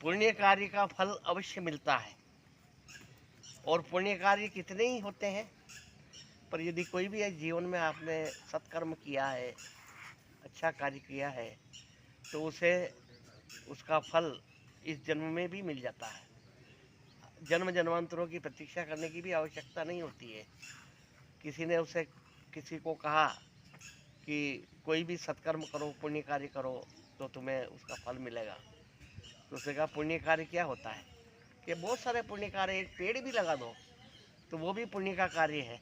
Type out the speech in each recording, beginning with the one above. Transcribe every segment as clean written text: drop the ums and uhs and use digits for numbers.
पुण्य कार्य का फल अवश्य मिलता है। और पुण्य कार्य कितने ही होते हैं, पर यदि कोई भी जीवन में आपने सत्कर्म किया है, अच्छा कार्य किया है, तो उसे उसका फल इस जन्म में भी मिल जाता है। जन्म जन्मांतरों की प्रतीक्षा करने की भी आवश्यकता नहीं होती है। किसी ने उसे किसी को कहा कि कोई भी सत्कर्म करो, पुण्य कार्य करो, तो तुम्हें उसका फल मिलेगा। तो उसने कहा पुण्य कार्य क्या होता है, कि बहुत सारे पुण्य कार्य, एक पेड़ भी लगा दो तो वो भी पुण्य का कार्य है,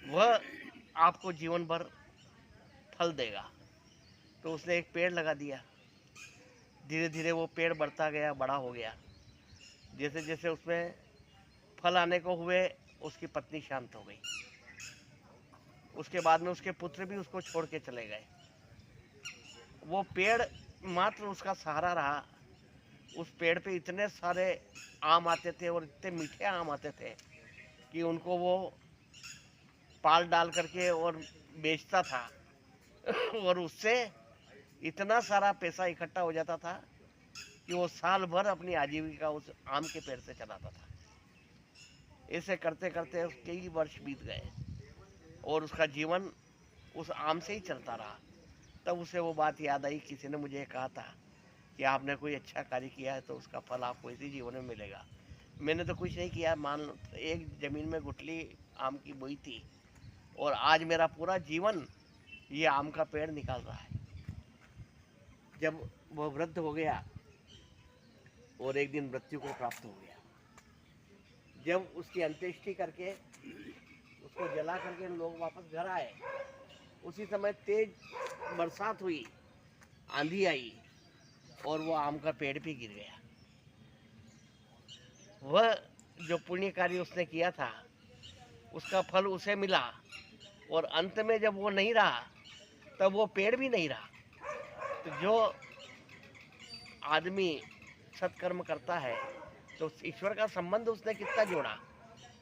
वह आपको जीवन भर फल देगा। तो उसने एक पेड़ लगा दिया। धीरे धीरे वो पेड़ बढ़ता गया, बड़ा हो गया। जैसे जैसे उसमें फल आने को हुए, उसकी पत्नी शांत हो गई। उसके बाद में उसके पुत्र भी उसको छोड़ के चले गए। वो पेड़ मात्र उसका सहारा रहा। उस पेड़ पे इतने सारे आम आते थे और इतने मीठे आम आते थे कि उनको वो पाल डाल करके और बेचता था और उससे इतना सारा पैसा इकट्ठा हो जाता था कि वो साल भर अपनी आजीविका उस आम के पेड़ से चलाता था। ऐसे करते करते कई वर्ष बीत गए और उसका जीवन उस आम से ही चलता रहा। तब उसे वो बात याद आई, किसी ने मुझे कहा था कि आपने कोई अच्छा कार्य किया है तो उसका फल आपको इसी जीवन में मिलेगा। मैंने तो कुछ नहीं किया, मान लो एक ज़मीन में गुठली आम की बोई थी और आज मेरा पूरा जीवन ये आम का पेड़ निकाल रहा है। जब वो वृद्ध हो गया और एक दिन मृत्यु को प्राप्त हो गया, जब उसकी अंत्येष्टि करके उसको जला करके लोग वापस घर आए, उसी समय तेज बरसात हुई, आंधी आई और वो आम का पेड़ भी गिर गया। वह जो पुण्य कार्य उसने किया था उसका फल उसे मिला और अंत में जब वो नहीं रहा तब वो पेड़ भी नहीं रहा। तो जो आदमी सत्कर्म करता है तो ईश्वर का संबंध उसने कितना जोड़ा,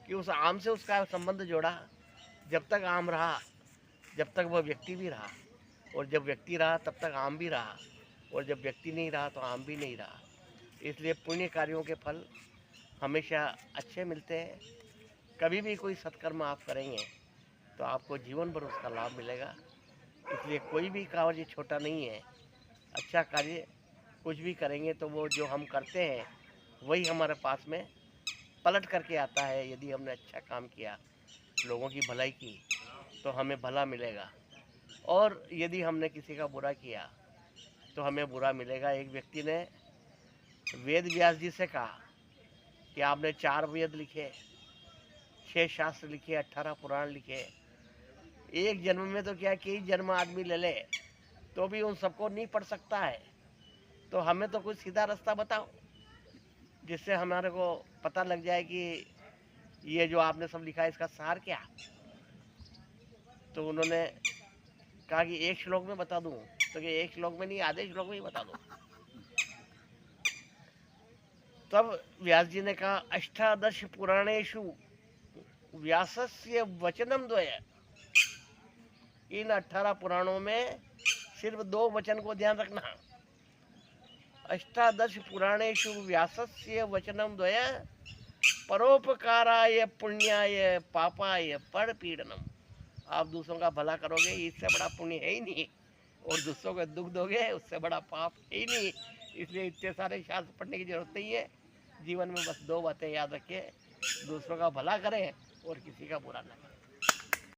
कि उस आम से उसका संबंध जोड़ा। जब तक आम रहा, जब तक वह व्यक्ति भी रहा, और जब व्यक्ति रहा तब तक आम भी रहा, और जब व्यक्ति नहीं रहा तो आम भी नहीं रहा। इसलिए पुण्य कार्यों के फल हमेशा अच्छे मिलते हैं। कभी भी कोई सत्कर्म आप करेंगे तो आपको जीवन भर उसका लाभ मिलेगा। इसलिए कोई भी कार्य छोटा नहीं है। अच्छा कार्य कुछ भी करेंगे तो वो जो हम करते हैं वही हमारे पास में पलट करके आता है। यदि हमने अच्छा काम किया, लोगों की भलाई की, तो हमें भला मिलेगा, और यदि हमने किसी का बुरा किया तो हमें बुरा मिलेगा। एक व्यक्ति ने वेद व्यास जी से कहा कि आपने 4 वेद लिखे, 6 शास्त्र लिखे, 18 पुराण लिखे, एक जन्म में तो क्या कई जन्म आदमी ले ले तो भी उन सबको नहीं पढ़ सकता है। तो हमें तो कुछ सीधा रास्ता बताओ जिससे हमारे को पता लग जाए कि ये जो आपने सब लिखा है इसका सार क्या। तो उन्होंने कहा कि एक श्लोक में बता दूं, तो कि एक श्लोक में नहीं, आधे श्लोक में ही बता दो। तब व्यास जी ने कहा, अष्टादश पुराणेषु व्यासस्य वचनम द्वय। इन 18 पुराणों में सिर्फ 2 वचन को ध्यान रखना। अष्टादश पुराणेषु व्यासस्य वचनम द्वय, परोपकाराय पुण्याय पापाय परपीडनम। आप दूसरों का भला करोगे, इससे बड़ा पुण्य है ही नहीं, और दूसरों को दुख दोगे, उससे बड़ा पाप है ही नहीं। इसलिए इतने सारे शास्त्र पढ़ने की जरूरत नहीं है। जीवन में बस 2 बातें याद रखिए, दूसरों का भला करें और किसी का बुरा ना करें।